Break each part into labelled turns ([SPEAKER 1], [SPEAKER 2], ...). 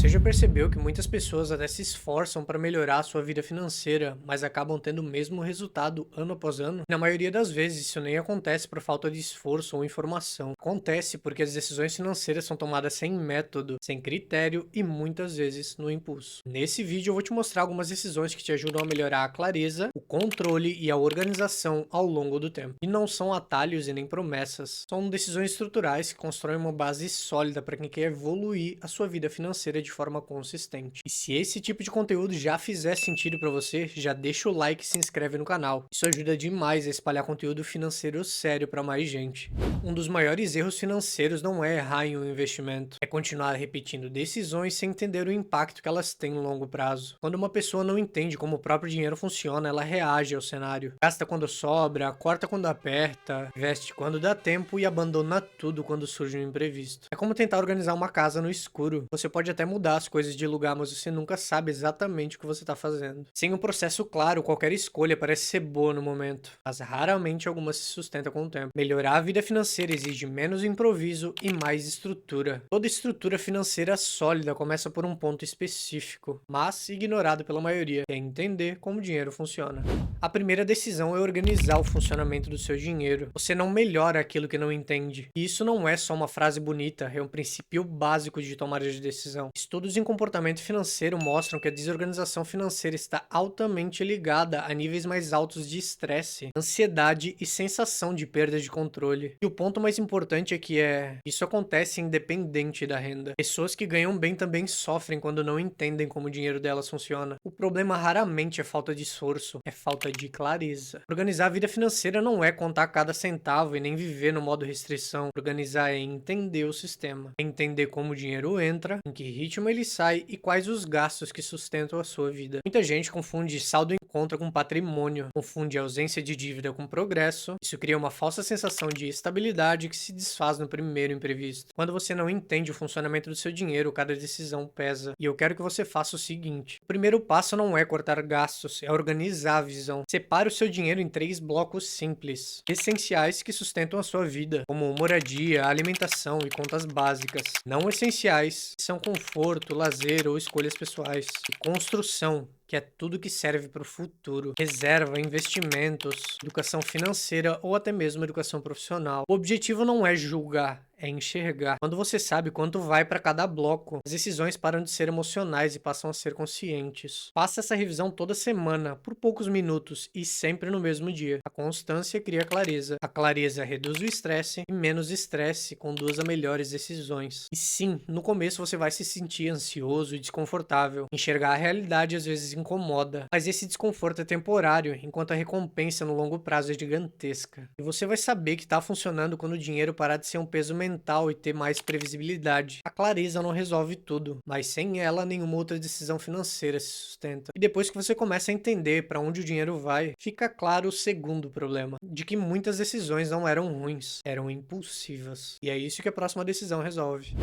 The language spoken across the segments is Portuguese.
[SPEAKER 1] Você já percebeu que muitas pessoas até se esforçam para melhorar a sua vida financeira, mas acabam tendo o mesmo resultado ano após ano? Na maioria das vezes, isso nem acontece por falta de esforço ou informação. Acontece porque as decisões financeiras são tomadas sem método, sem critério e muitas vezes no impulso. Nesse vídeo eu vou te mostrar algumas decisões que te ajudam a melhorar a clareza, o controle e a organização ao longo do tempo. E não são atalhos e nem promessas, são decisões estruturais que constroem uma base sólida para quem quer evoluir a sua vida financeira de forma consistente. E se esse tipo de conteúdo já fizer sentido para você, já deixa o like e se inscreve no canal. Isso ajuda demais a espalhar conteúdo financeiro sério para mais gente. Um dos maiores erros financeiros não é errar em um investimento, é continuar repetindo decisões sem entender o impacto que elas têm no longo prazo. Quando uma pessoa não entende como o próprio dinheiro funciona, ela reage ao cenário. Gasta quando sobra, corta quando aperta, investe quando dá tempo e abandona tudo quando surge um imprevisto. É como tentar organizar uma casa no escuro. Você pode até mudar as coisas de lugar, mas você nunca sabe exatamente o que você está fazendo. Sem um processo claro, qualquer escolha parece ser boa no momento, mas raramente alguma se sustenta com o tempo. Melhorar a vida financeira exige menos improviso e mais estrutura. Toda estrutura financeira sólida começa por um ponto específico, mas ignorado pela maioria, que é entender como o dinheiro funciona. A primeira decisão é organizar o funcionamento do seu dinheiro. Você não melhora aquilo que não entende. E isso não é só uma frase bonita, é um princípio básico de tomada de decisão. Estudos em comportamento financeiro mostram que a desorganização financeira está altamente ligada a níveis mais altos de estresse, ansiedade e sensação de perda de controle. E o ponto mais importante é que isso acontece independente da renda. Pessoas que ganham bem também sofrem quando não entendem como o dinheiro delas funciona. O problema raramente é falta de esforço, é falta de clareza. Organizar a vida financeira não é contar cada centavo e nem viver no modo restrição. Organizar é entender o sistema, é entender como o dinheiro entra, em que ritmo ele sai e quais os gastos que sustentam a sua vida. Muita gente confunde saldo em conta com patrimônio, confunde ausência de dívida com progresso. Isso cria uma falsa sensação de estabilidade que se desfaz no primeiro imprevisto. Quando você não entende o funcionamento do seu dinheiro, cada decisão pesa. E eu quero que você faça o seguinte: o primeiro passo não é cortar gastos, é organizar a visão. Separe o seu dinheiro em 3 blocos simples, essenciais que sustentam a sua vida, como moradia, alimentação e contas básicas. Não essenciais, que são conforto, lazer ou escolhas pessoais. E construção, que é tudo que serve para o futuro. Reserva, investimentos, educação financeira ou até mesmo educação profissional. O objetivo não é julgar, é enxergar. Quando você sabe quanto vai para cada bloco, as decisões param de ser emocionais e passam a ser conscientes. Faça essa revisão toda semana, por poucos minutos e sempre no mesmo dia. A constância cria clareza. A clareza reduz o estresse e menos estresse conduz a melhores decisões. E sim, no começo você vai se sentir ansioso e desconfortável. Enxergar a realidade às vezes incomoda, mas esse desconforto é temporário, enquanto a recompensa no longo prazo é gigantesca. E você vai saber que está funcionando quando o dinheiro parar de ser um peso mental e ter mais previsibilidade. A clareza não resolve tudo, mas sem ela nenhuma outra decisão financeira se sustenta. E depois que você começa a entender para onde o dinheiro vai, fica claro o segundo problema, de que muitas decisões não eram ruins, eram impulsivas. E é isso que a próxima decisão resolve,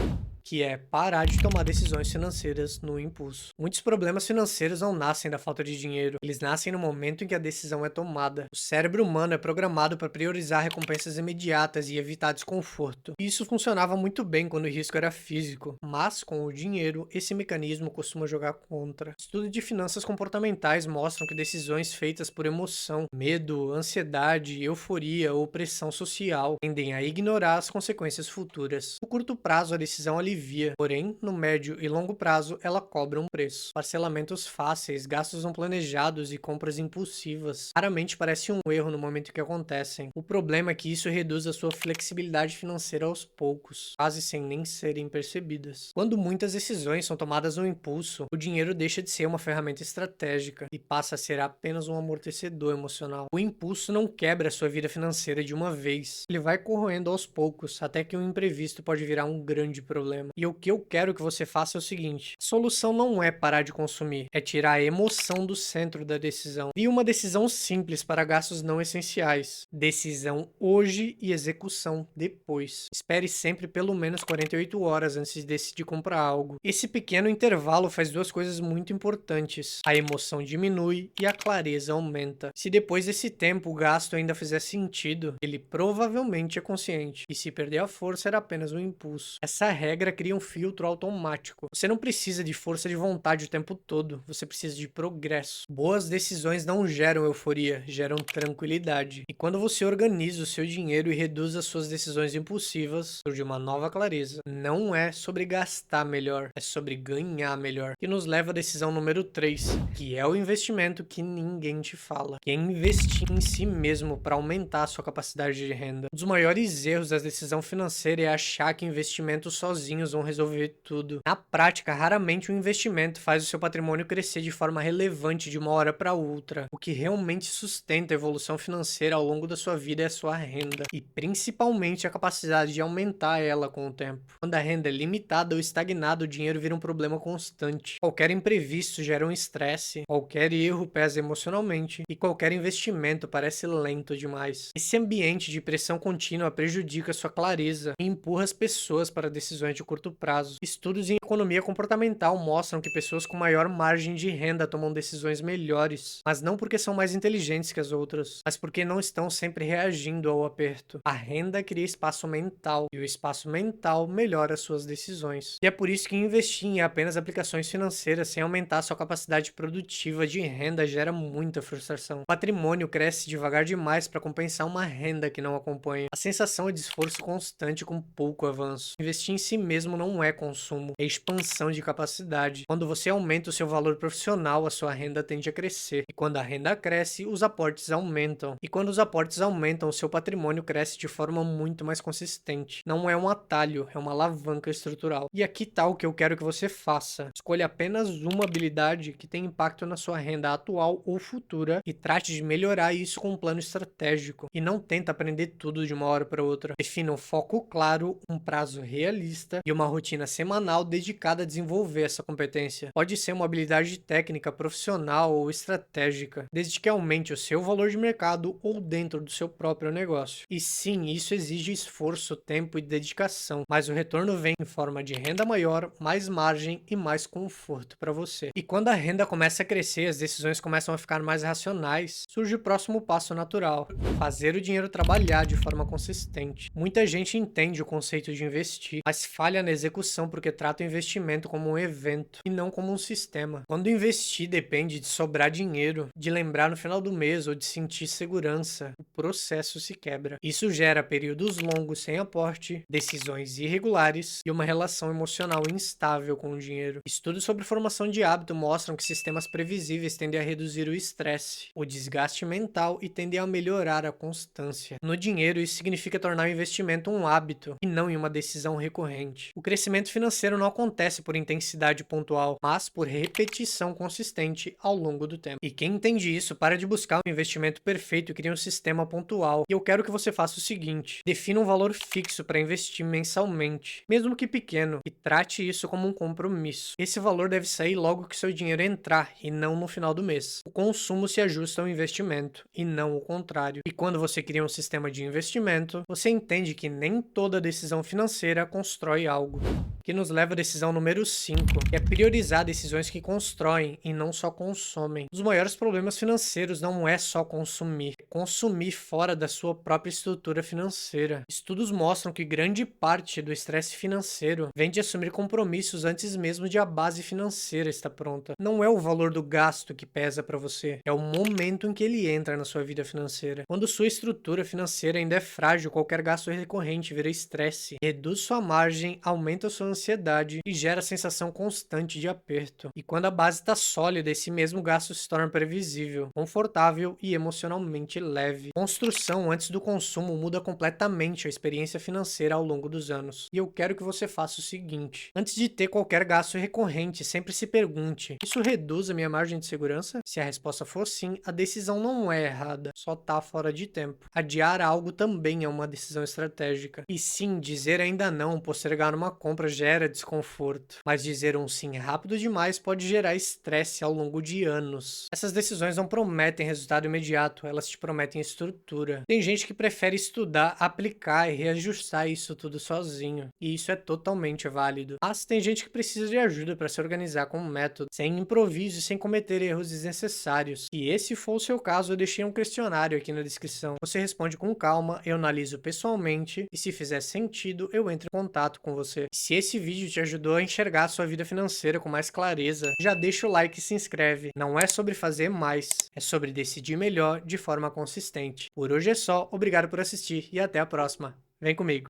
[SPEAKER 1] que é parar de tomar decisões financeiras no impulso. Muitos problemas financeiros não nascem da falta de dinheiro, eles nascem no momento em que a decisão é tomada. O cérebro humano é programado para priorizar recompensas imediatas e evitar desconforto. E isso funcionava muito bem quando o risco era físico, mas com o dinheiro, esse mecanismo costuma jogar contra. Estudos de finanças comportamentais mostram que decisões feitas por emoção, medo, ansiedade, euforia ou pressão social tendem a ignorar as consequências futuras. No curto prazo, a decisão alivia, porém, no médio e longo prazo, ela cobra um preço. Parcelamentos fáceis, gastos não planejados e compras impulsivas raramente parecem um erro no momento que acontecem. O problema é que isso reduz a sua flexibilidade financeira aos poucos, quase sem nem serem percebidas. Quando muitas decisões são tomadas no impulso, o dinheiro deixa de ser uma ferramenta estratégica e passa a ser apenas um amortecedor emocional. O impulso não quebra a sua vida financeira de uma vez, ele vai corroendo aos poucos, até que um imprevisto pode virar um grande problema. E o que eu quero que você faça é o seguinte: a solução não é parar de consumir, é tirar a emoção do centro da decisão. E uma decisão simples para gastos não essenciais. Decisão hoje e execução depois. Espere sempre pelo menos 48 horas antes de decidir comprar algo. Esse pequeno intervalo faz duas coisas muito importantes: a emoção diminui e a clareza aumenta. Se depois desse tempo o gasto ainda fizer sentido, ele provavelmente é consciente. E se perder a força, era apenas um impulso. Essa regra cria um filtro automático. Você não precisa precisa de força de vontade o tempo todo, você precisa de progresso. Boas decisões não geram euforia, geram tranquilidade. E quando você organiza o seu dinheiro e reduz as suas decisões impulsivas, surge uma nova clareza. Não é sobre gastar melhor, é sobre ganhar melhor. Que nos leva à decisão número 3, que é o investimento que ninguém te fala, que é investir em si mesmo para aumentar a sua capacidade de renda. Um dos maiores erros da decisão financeira é achar que investimentos sozinhos vão resolver tudo. Na prática, raramente um investimento faz o seu patrimônio crescer de forma relevante de uma hora para outra. O que realmente sustenta a evolução financeira ao longo da sua vida é a sua renda, e principalmente a capacidade de aumentar ela com o tempo. Quando a renda é limitada ou estagnada, o dinheiro vira um problema constante. Qualquer imprevisto gera um estresse, qualquer erro pesa emocionalmente e qualquer investimento parece lento demais. Esse ambiente de pressão contínua prejudica sua clareza e empurra as pessoas para decisões de curto prazo. Estudos em economia comportamental mostram que pessoas com maior margem de renda tomam decisões melhores, mas não porque são mais inteligentes que as outras, mas porque não estão sempre reagindo ao aperto. A renda cria espaço mental e o espaço mental melhora suas decisões. E é por isso que investir em apenas aplicações financeiras sem aumentar sua capacidade produtiva de renda gera muita frustração. O patrimônio cresce devagar demais para compensar uma renda que não acompanha. A sensação é de esforço constante com pouco avanço. Investir em si mesmo não é consumo, é expansão de capacidade. Quando você aumenta o seu valor profissional, a sua renda tende a crescer. E quando a renda cresce, os aportes aumentam. E quando os aportes aumentam, o seu patrimônio cresce de forma muito mais consistente. Não é um atalho, é uma alavanca estrutural. E aqui tá o que eu quero que você faça. Escolha apenas uma habilidade que tem impacto na sua renda atual ou futura e trate de melhorar isso com um plano estratégico. E não tenta aprender tudo de uma hora para outra. Defina um foco claro, um prazo realista e uma rotina semanal dedicada a desenvolver essa competência. Pode ser uma habilidade técnica, profissional ou estratégica, desde que aumente o seu valor de mercado ou dentro do seu próprio negócio. E sim, isso exige esforço, tempo e dedicação, mas o retorno vem em forma de renda maior, mais margem e mais conforto para você. E quando a renda começa a crescer, as decisões começam a ficar mais racionais, surge o próximo passo natural: fazer o dinheiro trabalhar de forma consistente. Muita gente entende o conceito de investir, mas falha na execução porque trata o investimento como um evento e não como um sistema. Quando investir depende de sobrar dinheiro, de lembrar no final do mês ou de sentir segurança, o processo se quebra. Isso gera períodos longos sem aporte, decisões irregulares e uma relação emocional instável com o dinheiro. Estudos sobre formação de hábito mostram que sistemas previsíveis tendem a reduzir o estresse, o desgaste mental e tendem a melhorar a constância. No dinheiro, isso significa tornar o investimento um hábito e não em uma decisão recorrente. O crescimento financeiro não acontece por intensidade pontual, mas por repetição consistente ao longo do tempo. E quem entende isso, para de buscar um investimento perfeito e cria um sistema pontual. E eu quero que você faça o seguinte: defina um valor fixo para investir mensalmente, mesmo que pequeno, e trate isso como um compromisso. Esse valor deve sair logo que seu dinheiro entrar e não no final do mês. O consumo se ajusta ao investimento e não o contrário. E quando você cria um sistema de investimento, você entende que nem toda decisão financeira constrói algo. Que nos leva à decisão número 5, que é priorizar decisões que constroem e não só consomem. Um dos maiores problemas financeiros não é só consumir, é consumir fora da sua própria estrutura financeira. Estudos mostram que grande parte do estresse financeiro vem de assumir compromissos antes mesmo de a base financeira estar pronta. Não é o valor do gasto que pesa para você, é o momento em que ele entra na sua vida financeira. Quando sua estrutura financeira ainda é frágil, qualquer gasto recorrente vira estresse, reduz sua margem, aumenta sua ansiedade e gera a sensação constante de aperto. E quando a base está sólida, esse mesmo gasto se torna previsível, confortável e emocionalmente leve. Construção antes do consumo muda completamente a experiência financeira ao longo dos anos. E eu quero que você faça o seguinte: antes de ter qualquer gasto recorrente, sempre se pergunte: isso reduz a minha margem de segurança? Se a resposta for sim, a decisão não é errada, só tá fora de tempo. Adiar algo também é uma decisão estratégica. E sim, dizer ainda não, postergar uma compra gera desconforto, mas dizer um sim rápido demais pode gerar estresse ao longo de anos. Essas decisões não prometem resultado imediato, elas te prometem estrutura. Tem gente que prefere estudar, aplicar e reajustar isso tudo sozinho, e isso é totalmente válido. Mas tem gente que precisa de ajuda para se organizar com um método, sem improviso e sem cometer erros desnecessários. Se esse for o seu caso, eu deixei um questionário aqui na descrição. Você responde com calma, eu analiso pessoalmente e se fizer sentido, eu entro em contato com você. Se esse vídeo te ajudou a enxergar a sua vida financeira com mais clareza, já deixa o like e se inscreve. Não é sobre fazer mais, é sobre decidir melhor de forma consistente. Por hoje é só, obrigado por assistir e até a próxima. Vem comigo.